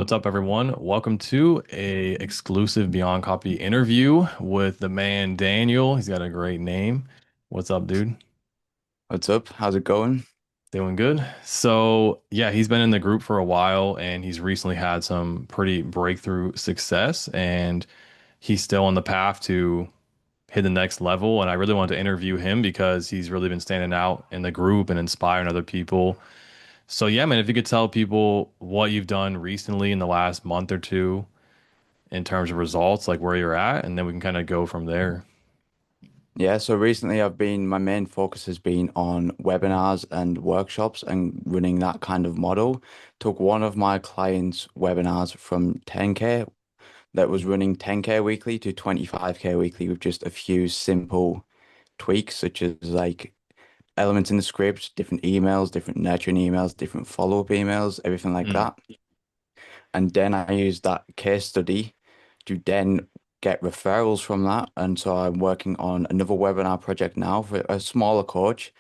What's up, everyone? Welcome to a exclusive Beyond Copy interview with the man Daniel. He's got a great name. What's up, dude? What's up? How's it going? Doing good. So, yeah, he's been in the group for a while and he's recently had some pretty breakthrough success and he's still on the path to hit the next level. And I really wanted to interview him because he's really been standing out in the group and inspiring other people. So, yeah, man, if you could tell people what you've done recently in the last month or two in terms of results, like where you're at, and then we can kind of go from there. Yeah, so recently my main focus has been on webinars and workshops and running that kind of model. Took one of my clients' webinars from 10K that was running 10K weekly to 25K weekly with just a few simple tweaks, such as like elements in the script, different emails, different nurturing emails, different follow-up emails, everything like Mm, that. And then I use that case study to then get referrals from that. And so I'm working on another webinar project now for a smaller coach,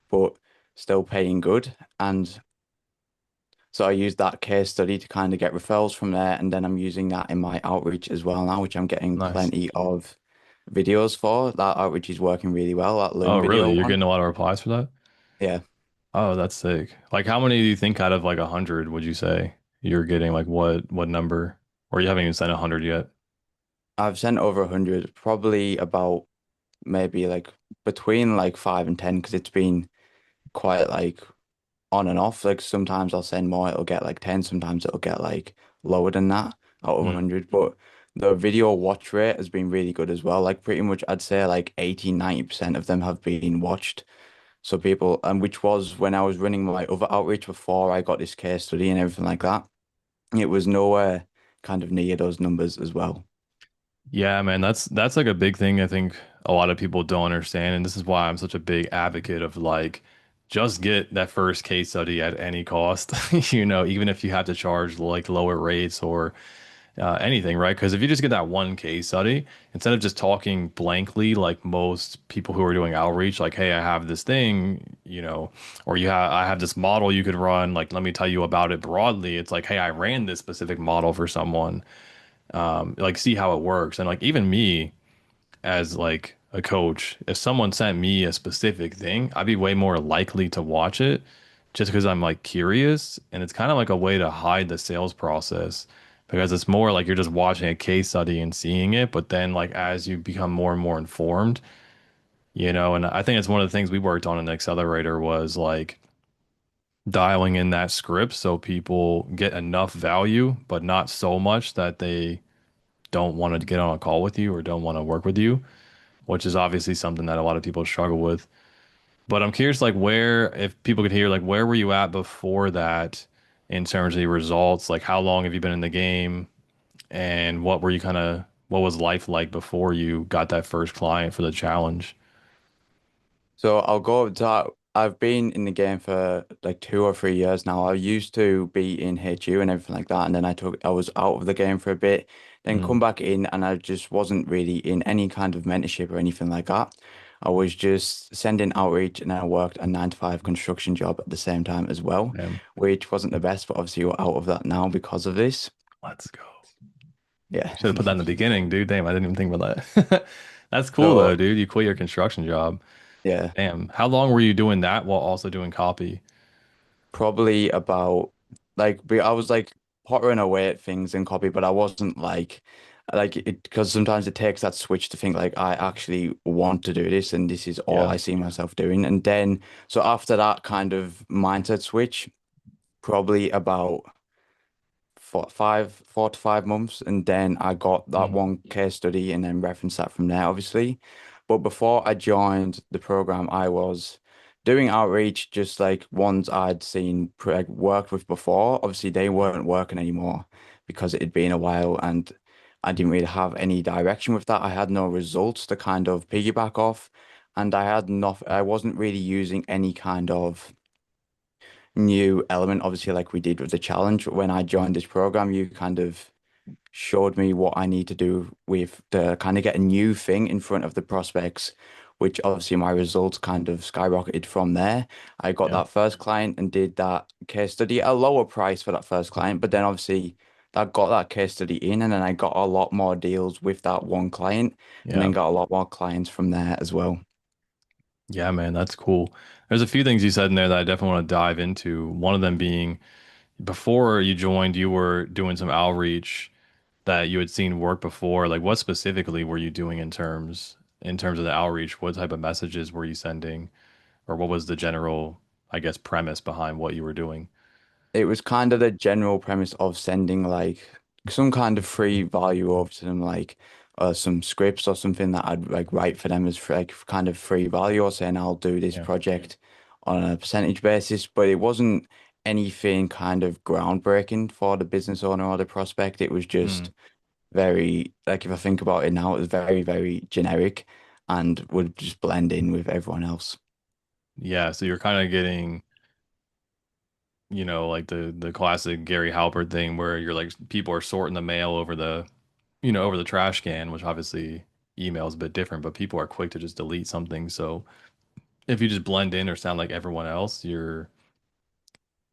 but still paying good. And so I use that case study to kind of get referrals from there. And then I'm using that in my outreach as well now, which I'm getting nice. plenty of videos for. That outreach is working really well, that Oh, learn really? video You're one. getting a lot of replies for that? Yeah. Oh, that's sick. Like, how many do you think out of like 100 would you say you're getting? Like, what number? Or you haven't even sent 100 yet? I've sent over 100, probably about maybe like between like 5 and 10, because it's been quite like on and off. Like sometimes I'll send more, it'll get like 10, sometimes it'll get like lower than that out of Mm. 100. But the video watch rate has been really good as well. Like pretty much I'd say like 80-90% of them have been watched. So people, and which was when I was running my other outreach before I got this case study and everything like that. It was nowhere kind of near those numbers as well. Yeah, man, that's like a big thing I think a lot of people don't understand, and this is why I'm such a big advocate of like just get that first case study at any cost, even if you have to charge like lower rates or anything, right? Because if you just get that one case study, instead of just talking blankly, like most people who are doing outreach, like, hey, I have this thing, or I have this model you could run, like, let me tell you about it broadly. It's like, hey, I ran this specific model for someone, like, see how it works. And like, even me as like a coach, if someone sent me a specific thing, I'd be way more likely to watch it just because I'm like curious. And it's kind of like a way to hide the sales process because it's more like you're just watching a case study and seeing it. But then, like, as you become more and more informed, and I think it's one of the things we worked on in the accelerator was like dialing in that script so people get enough value, but not so much that they don't want to get on a call with you or don't want to work with you, which is obviously something that a lot of people struggle with. But I'm curious, like, if people could hear, like, where were you at before that in terms of your results? Like, how long have you been in the game? And what was life like before you got that first client for the challenge? So I'll go up to that. I've been in the game for like 2 or 3 years now. I used to be in HU and everything like that, and then I was out of the game for a bit, then come Mm, back in, and I just wasn't really in any kind of mentorship or anything like that. I was just sending outreach, and I worked a 9 to 5 construction job at the same time as well, damn. which wasn't the best, but obviously we're out of that now because of this. Let's go. Yeah. Should have put that in the beginning, dude. Damn, I didn't even think about that. That's cool though, So dude. You quit your construction job. yeah. Damn. How long were you doing that while also doing copy? Probably about I was like pottering away at things in copy, but I wasn't like it, because sometimes it takes that switch to think like I actually want to do this and this is all Yeah. I see myself doing. And then so after that kind of mindset switch, probably about 4 to 5 months, and then I got that Mm, one case study and then referenced that from there, obviously. But before I joined the program, I was doing outreach, just like ones I'd seen like, worked with before. Obviously, they weren't working anymore because it had been a while, and I didn't really have any direction with that. I had no results to kind of piggyback off, and I wasn't really using any kind of new element, obviously, like we did with the challenge. When I joined this program, you kind of showed me what I need to do with to kind of get a new thing in front of the prospects, which obviously my results kind of skyrocketed from there. I got yeah. that first client and did that case study at a lower price for that first client, but then obviously that got that case study in, and then I got a lot more deals with that one client, and Yeah. then got a lot more clients from there as well. Yeah, man, that's cool. There's a few things you said in there that I definitely want to dive into. One of them being before you joined, you were doing some outreach that you had seen work before. Like what specifically were you doing in terms of the outreach? What type of messages were you sending? Or what was the general, I guess, premise behind what you were doing? It was kind of the general premise of sending like some kind of free value over to them, like some scripts or something that I'd like write for them as for, like kind of free value, or saying I'll do this Yeah. project on a percentage basis. But it wasn't anything kind of groundbreaking for the business owner or the prospect. It was Mm. just very, like if I think about it now, it was very, very generic and would just blend in with everyone else. Yeah, so you're kind of getting, like the classic Gary Halbert thing where you're like people are sorting the mail over the trash can, which obviously email is a bit different, but people are quick to just delete something. So if you just blend in or sound like everyone else,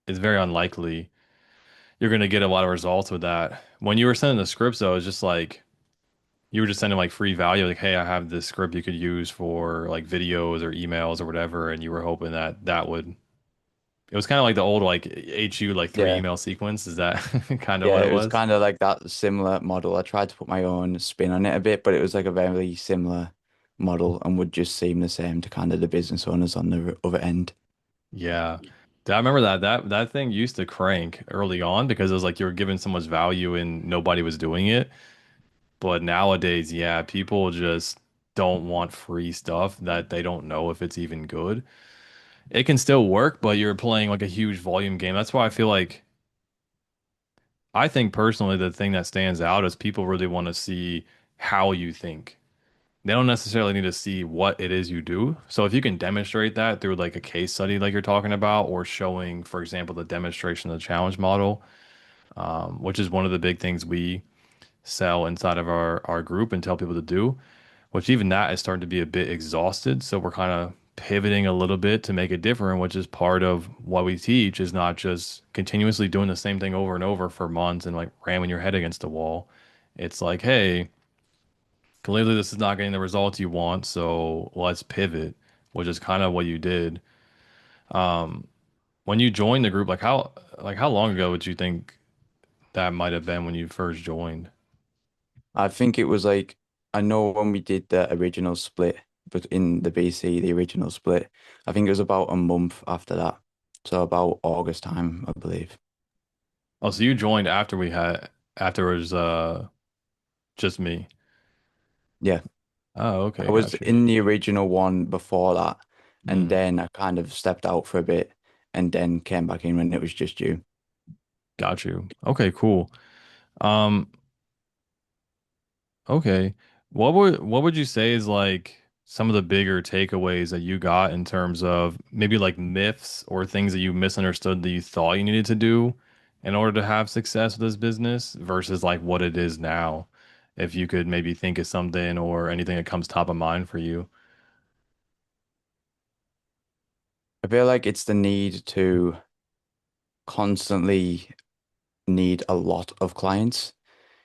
it's very unlikely you're going to get a lot of results with that. When you were sending the scripts, though, it's just like you were just sending like free value, like, hey, I have this script you could use for like videos or emails or whatever, and you were hoping that that would. It was kind of like the old like HU like three Yeah. email sequence. Is that kind of Yeah, what it it was was? kind of like that similar model. I tried to put my own spin on it a bit, but it was like a very similar model and would just seem the same to kind of the business owners on the other end. Yeah. I remember that thing used to crank early on because it was like you were giving so much value and nobody was doing it. But nowadays, yeah, people just don't want free stuff that they don't know if it's even good. It can still work, but you're playing like a huge volume game. That's why I think personally the thing that stands out is people really want to see how you think. They don't necessarily need to see what it is you do. So if you can demonstrate that through like a case study like you're talking about, or showing, for example, the demonstration of the challenge model, which is one of the big things we sell inside of our group and tell people to do, which even that is starting to be a bit exhausted. So we're kind of pivoting a little bit to make it different, which is part of what we teach is not just continuously doing the same thing over and over for months and like ramming your head against the wall. It's like, hey, clearly this is not getting the results you want, so let's pivot, which is kind of what you did. When you joined the group, like how long ago would you think that might have been when you first joined? I think it was like, I know when we did the original split, but in the BC, the original split, I think it was about a month after that. So about August time, I believe. Oh, so you joined after it was just me. Yeah, Oh, I okay, was got you. in the original one before that, and Mm, then I kind of stepped out for a bit and then came back in when it was just you. got you. Okay, cool. Um, okay. What would you say is like some of the bigger takeaways that you got in terms of maybe like myths or things that you misunderstood that you thought you needed to do in order to have success with this business versus like what it is now? If you could maybe think of something or anything that comes top of mind for you. I feel like it's the need to constantly need a lot of clients.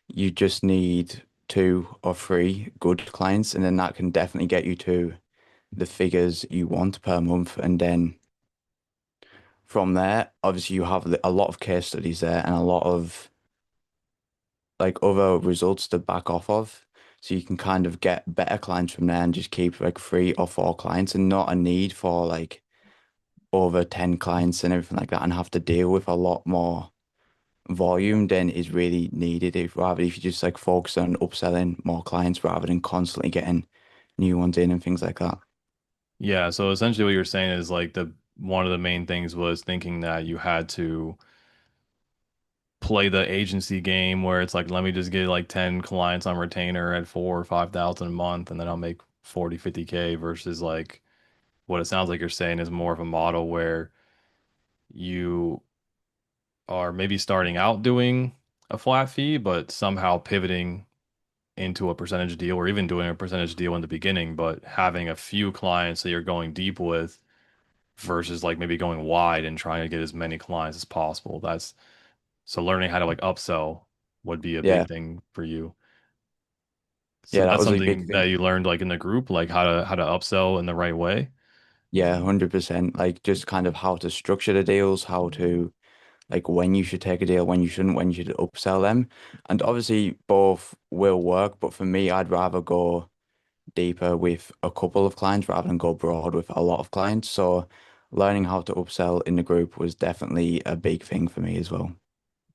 You just need two or three good clients, and then that can definitely get you to the figures you want per month. And then from there, obviously, you have a lot of case studies there and a lot of like other results to back off of. So you can kind of get better clients from there and just keep like three or four clients and not a need for like over 10 clients and everything like that and have to deal with a lot more volume than is really needed. If you just like focus on upselling more clients rather than constantly getting new ones in and things like that. Yeah, so essentially what you're saying is like the one of the main things was thinking that you had to play the agency game where it's like let me just get like 10 clients on retainer at 4 or 5 thousand a month and then I'll make 40, 50K versus like what it sounds like you're saying is more of a model where you are maybe starting out doing a flat fee but somehow pivoting into a percentage deal or even doing a percentage deal in the beginning but having a few clients that you're going deep with versus like maybe going wide and trying to get as many clients as possible. That's so learning how to like upsell. would be a Yeah. big thing for you. So Yeah, that that's was a big something that thing. you learned like in the group, like how to upsell in the right way. Yeah, 100%. Like just kind of how to structure the deals, how to like when you should take a deal, when you shouldn't, when you should upsell them. And obviously both will work, but for me, I'd rather go deeper with a couple of clients rather than go broad with a lot of clients. So learning how to upsell in the group was definitely a big thing for me as well.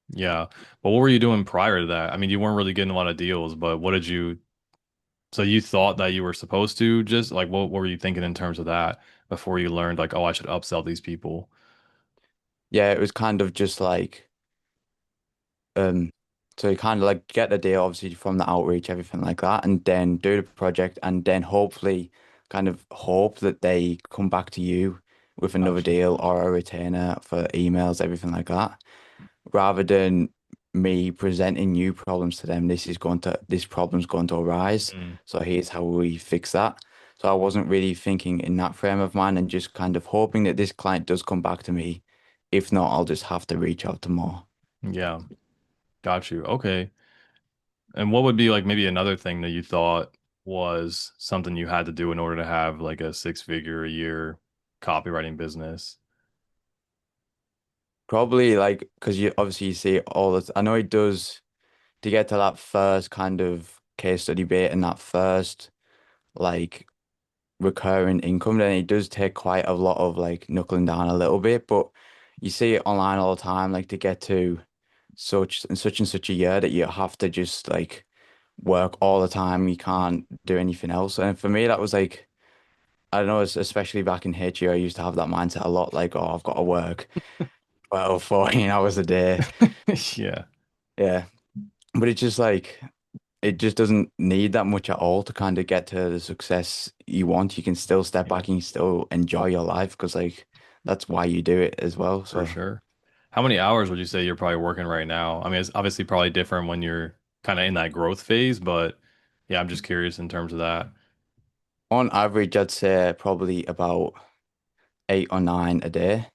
Yeah. But what were you doing prior to that? I mean, you weren't really getting a lot of deals, but what did you, so you thought that you were supposed to just like, what were you thinking in terms of that before you learned like, oh, I should upsell these people? Yeah, it was kind of just like Um, so you kind of like get the deal obviously from the outreach, everything like that, and then do the project, and then hopefully kind of hope that they come back to you with another Gotcha. deal or a retainer for emails, everything like that, rather than me presenting new problems to them. This problem's going to arise. Mm, So here's how we fix that. So I wasn't really thinking in that frame of mind and just kind of hoping that this client does come back to me. If not, I'll just have to reach out to more. yeah. Got you. Okay. And what would be like maybe another thing that you thought was something you had to do in order to have like a six-figure a year copywriting business? Probably like because you obviously you see all this. I know it does to get to that first kind of case study bit and that first like recurring income, then it does take quite a lot of like knuckling down a little bit. But you see it online all the time, like to get to such and such a year that you have to just like work all the time. You can't do anything else. And for me, that was like I don't know, especially back in HE, I used to have that mindset a lot, like, oh, I've got to work 12, 14 hours a day. Yeah. Yeah. But it's just like it just doesn't need that much at all to kind of get to the success you want. You can still step Yeah, back and you still enjoy your life because like that's why you do it as well. for So sure. How many hours would you say you're probably working right now? I mean, it's obviously probably different when you're kind of in that growth phase, but yeah, I'm just curious in terms of that. on average, I'd say probably about 8 or 9 a day.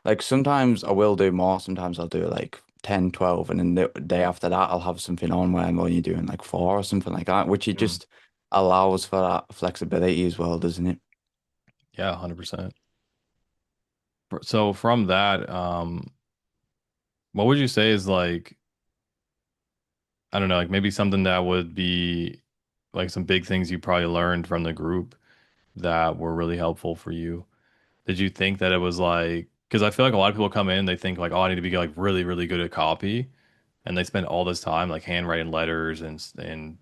Like sometimes I will do more, sometimes I'll do like 10, 12, and then the day after that I'll have something on where I'm only doing like 4 or something like that, which it Mm. just allows for that flexibility as well, doesn't it? Yeah, 100%. So from that, what would you say is like, I don't know, like maybe something that would be like some big things you probably learned from the group that were really helpful for you? Did you think that it was like, because I feel like a lot of people come in, they think like, oh, I need to be like really, really good at copy, and they spend all this time like handwriting letters and spending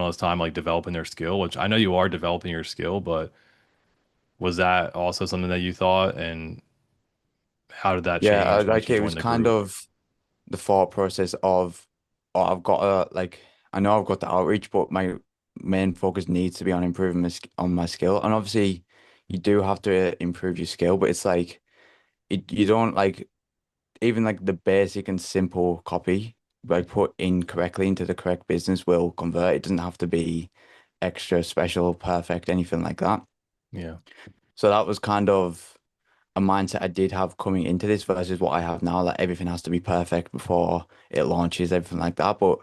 all this time like developing their skill, which I know you are developing your skill, but was that also something that you thought, and how did that Yeah, change once like you it was joined the kind group? of the thought process of, oh, I've got to like, I know I've got the outreach, but my main focus needs to be on improving on my skill. And obviously, you do have to improve your skill, but it's like you don't like even like the basic and simple copy, like put in correctly into the correct business will convert. It doesn't have to be extra special, perfect, anything like that. Yeah. So that was kind of a mindset I did have coming into this versus what I have now, that everything has to be perfect before it launches, everything like that. But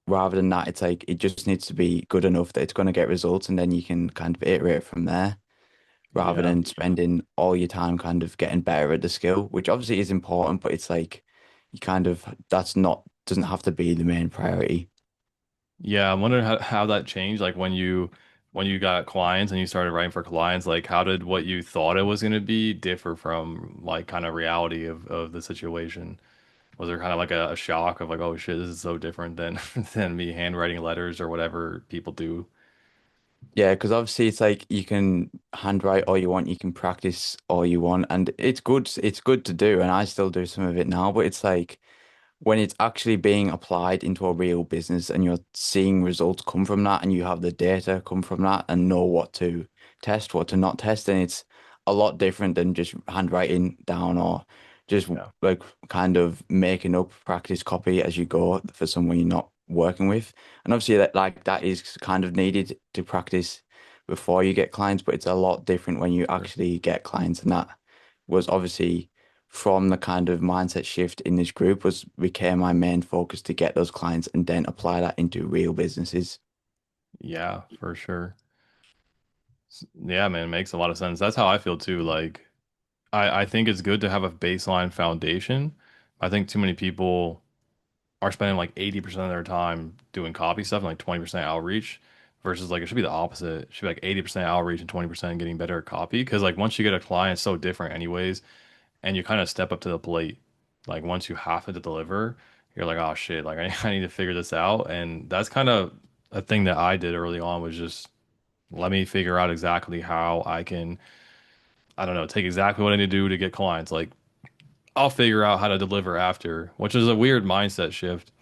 rather than that, it's like it just needs to be good enough that it's going to get results, and then you can kind of iterate from there, rather Yeah. than spending all your time kind of getting better at the skill, which obviously is important, but it's like you kind of that's not doesn't have to be the main priority. Yeah, I'm wondering how that changed, like when you got clients and you started writing for clients, like how did what you thought it was going to be differ from like kind of reality of the situation? Was there kind of like a shock of like, oh shit, this is so different than than me handwriting letters or whatever people do? Yeah, because obviously it's like you can handwrite all you want, you can practice all you want, and it's good to do, and I still do some of it now, but it's like when it's actually being applied into a real business and you're seeing results come from that and you have the data come from that and know what to test, what to not test, and it's a lot different than just handwriting down or just Yeah, like kind of making up practice copy as you go for someone you're not working with. And obviously that is kind of needed to practice before you get clients, but it's a lot different when you sure. actually get clients, and that was obviously from the kind of mindset shift in this group was became my main focus to get those clients and then apply that into real businesses. Yeah, for sure. Yeah, man, it makes a lot of sense. That's how I feel too. Like I think it's good to have a baseline foundation. I think too many people are spending like 80% of their time doing copy stuff and like 20% outreach versus like it should be the opposite. It should be like 80% outreach and 20% getting better at copy. Because like once you get a client, it's so different anyways, and you kind of step up to the plate. Like once you have to deliver, you're like, oh shit, like I need to figure this out. And that's kind of a thing that I did early on was just let me figure out exactly how I can, I don't know, take exactly what I need to do to get clients. Like I'll figure out how to deliver after, which is a weird mindset shift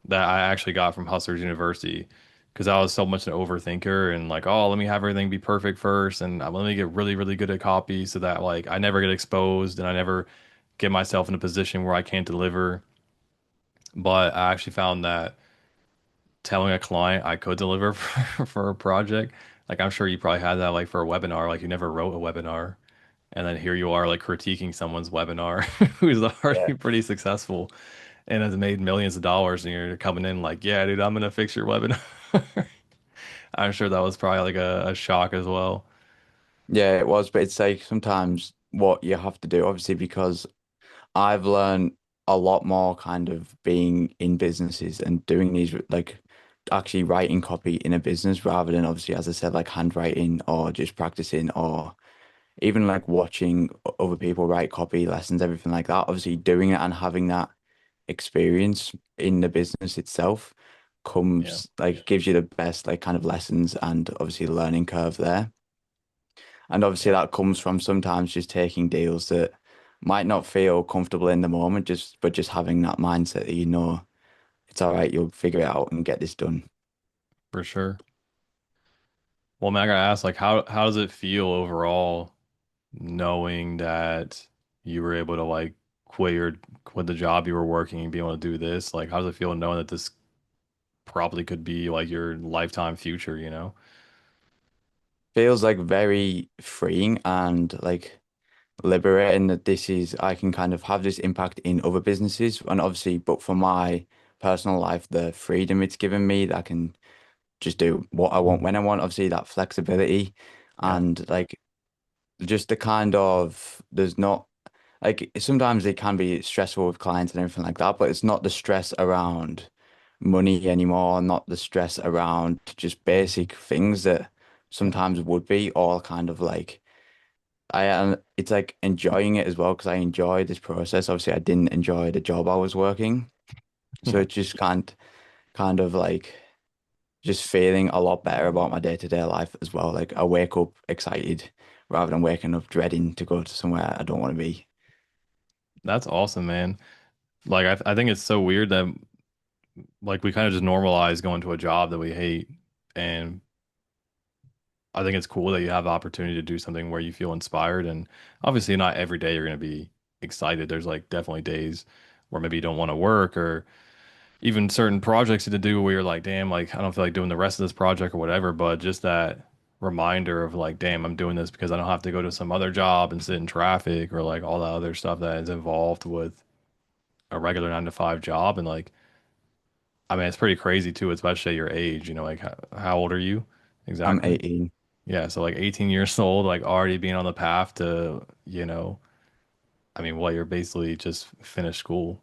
that I actually got from Hustlers University because I was so much an overthinker and like, oh, let me have everything be perfect first and let me get really, really good at copy so that like I never get exposed and I never get myself in a position where I can't deliver. But I actually found that telling a client I could deliver for a project, like I'm sure you probably had that like for a webinar, like you never wrote a webinar. And then here you are like critiquing someone's webinar who's Yeah. already pretty successful and has made millions of dollars and you're coming in like, yeah, dude, I'm gonna fix your webinar. I'm sure that was probably like a shock as well. Yeah, it was, but it's like sometimes what you have to do, obviously, because I've learned a lot more kind of being in businesses and doing these like actually writing copy in a business rather than obviously, as I said, like handwriting or just practicing or even like watching other people write copy lessons, everything like that. Obviously, doing it and having that experience in the business itself Yeah, comes like gives you the best like kind of lessons and obviously learning curve there. And obviously yeah, that comes from sometimes just taking deals that might not feel comfortable in the moment, just but just having that mindset that you know it's all right, you'll figure it out and get this done. for sure. Well, man, I gotta ask, like, how does it feel overall knowing that you were able to like quit the job you were working and be able to do this? Like, how does it feel knowing that this probably could be like your lifetime future, you know? Feels like very freeing and like liberating that this is I can kind of have this impact in other businesses and obviously but for my personal life the freedom it's given me that I can just do what I want when I want obviously that flexibility Yeah. and like just the kind of there's not like sometimes it can be stressful with clients and everything like that, but it's not the stress around money anymore, not the stress around just basic things that sometimes would be all kind of like I am it's like enjoying it as well because I enjoy this process. Obviously, I didn't enjoy the job I was working, so Yeah. it just can't kind of like just feeling a lot better about my day-to-day life as well. Like I wake up excited rather than waking up dreading to go to somewhere I don't want to be. That's awesome, man. Like I think it's so weird that like we kind of just normalize going to a job that we hate. And I think it's cool that you have the opportunity to do something where you feel inspired. And obviously not every day you're going to be excited. There's like definitely days where maybe you don't want to work or even certain projects to do where you're like, damn, like I don't feel like doing the rest of this project or whatever. But just that reminder of like, damn, I'm doing this because I don't have to go to some other job and sit in traffic or like all the other stuff that is involved with a regular 9 to 5 job. And like, I mean, it's pretty crazy too, especially at your age, you know, like how old are you I'm exactly? 18. Yeah, so like 18 years old, like already being on the path to, I mean, what you're basically just finished school,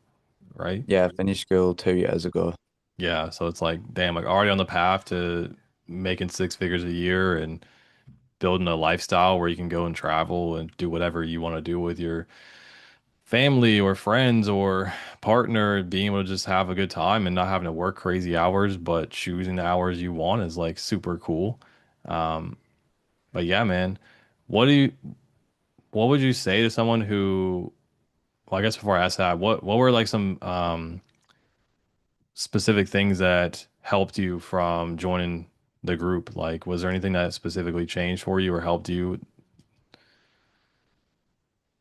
right? Yeah, I finished school 2 years ago. Yeah, so it's like, damn, like already on the path to making 6 figures a year and building a lifestyle where you can go and travel and do whatever you want to do with your family or friends or partner, being able to just have a good time and not having to work crazy hours, but choosing the hours you want is like super cool. Um, but yeah, man, what do you what would you say to someone who, well, I guess before I ask that, what were like some specific things that helped you from joining the group? Like, was there anything that specifically changed for you or helped you?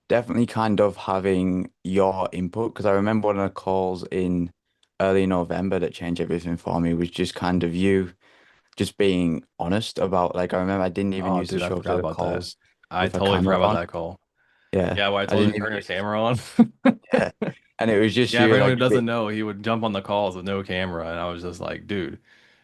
Definitely kind of having your input because I remember one of the calls in early November that changed everything for me was just kind of you just being honest about like I remember I didn't even Oh, use to dude, I show up to forgot the about that. calls I with a totally forgot camera about on. that call. Yeah. Yeah, where I I told you didn't to even turn your use it. camera on. Yeah. And it was just Yeah, for you anyone who like doesn't know, he would jump on the calls with no camera, and I was just like, dude.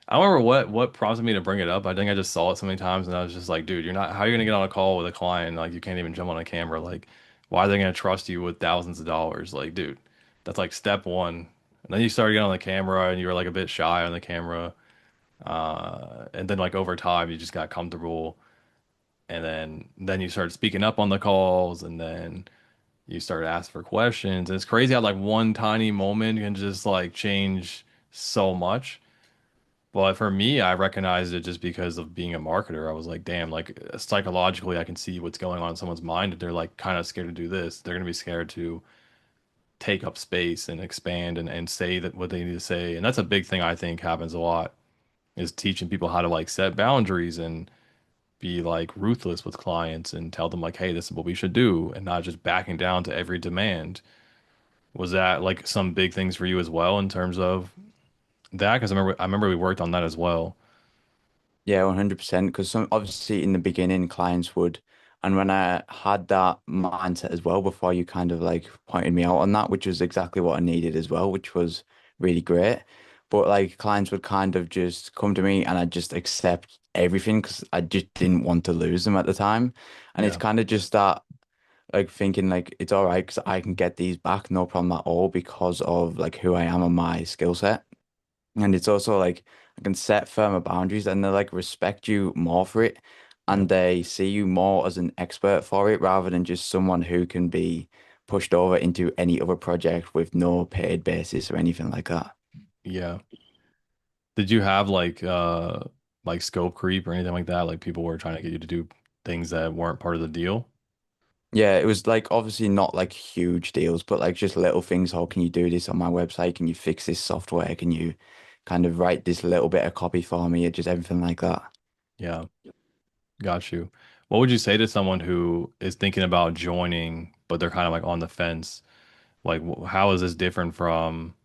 I don't remember what prompted me to bring it up. I think I just saw it so many times, and I was just like, dude, you're not. How are you gonna get on a call with a client like you can't even jump on a camera? Like, why are they gonna trust you with thousands of dollars? Like, dude, that's like step one. And then you started getting on the camera, and you were like a bit shy on the camera. And then like over time, you just got comfortable, and then you started speaking up on the calls, and then you started asking for questions. And it's crazy how like one tiny moment can just like change so much. But for me, I recognized it just because of being a marketer. I was like, damn, like psychologically, I can see what's going on in someone's mind. They're like kind of scared to do this. They're gonna be scared to take up space and expand and say that what they need to say. And that's a big thing I think happens a lot is teaching people how to like set boundaries and be like ruthless with clients and tell them like, hey, this is what we should do, and not just backing down to every demand. Was that like some big things for you as well in terms of that? Because I remember we worked on that as well. Yeah, 100%. Because some obviously in the beginning, clients would, and when I had that mindset as well before you kind of like pointed me out on that, which was exactly what I needed as well, which was really great. But like clients would kind of just come to me and I'd just accept everything because I just didn't want to lose them at the time. And it's Yeah. kind of just that like thinking like it's all right because I can get these back, no problem at all because of like who I am and my skill set. And it's also like I can set firmer boundaries and they like respect you more for it Yeah. and they see you more as an expert for it rather than just someone who can be pushed over into any other project with no paid basis or anything like that. Yeah. Did you have like scope creep or anything like that? Like people were trying to get you to do things that weren't part of the deal? Yeah, it was like obviously not like huge deals, but like just little things. How can you do this on my website? Can you fix this software? Can you kind of write this little bit of copy for me? Just everything like that. Yeah, got you. What would you say to someone who is thinking about joining, but they're kind of like on the fence? Like, how is this different from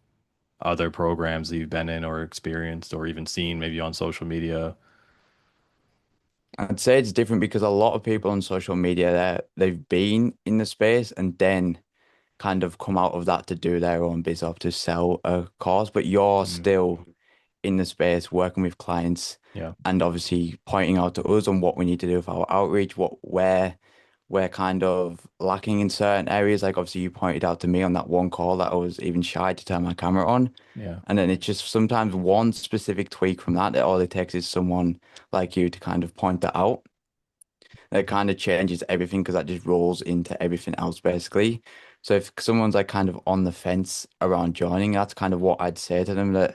other programs that you've been in or experienced or even seen maybe on social media? I'd say it's different because a lot of people on social media they've been in the space and then kind of come out of that to do their own biz off to sell a course, but you're Mm, still in the space working with clients yeah, and obviously pointing out to us on what we need to do with our outreach, what where we're kind of lacking in certain areas. Like obviously you pointed out to me on that one call that I was even shy to turn my camera on. yeah, And then it's just sometimes one specific tweak from that all it takes is someone like you to kind of point that out. It kind of changes everything because that just rolls into everything else basically. So if someone's like kind of on the fence around joining, that's kind of what I'd say to them that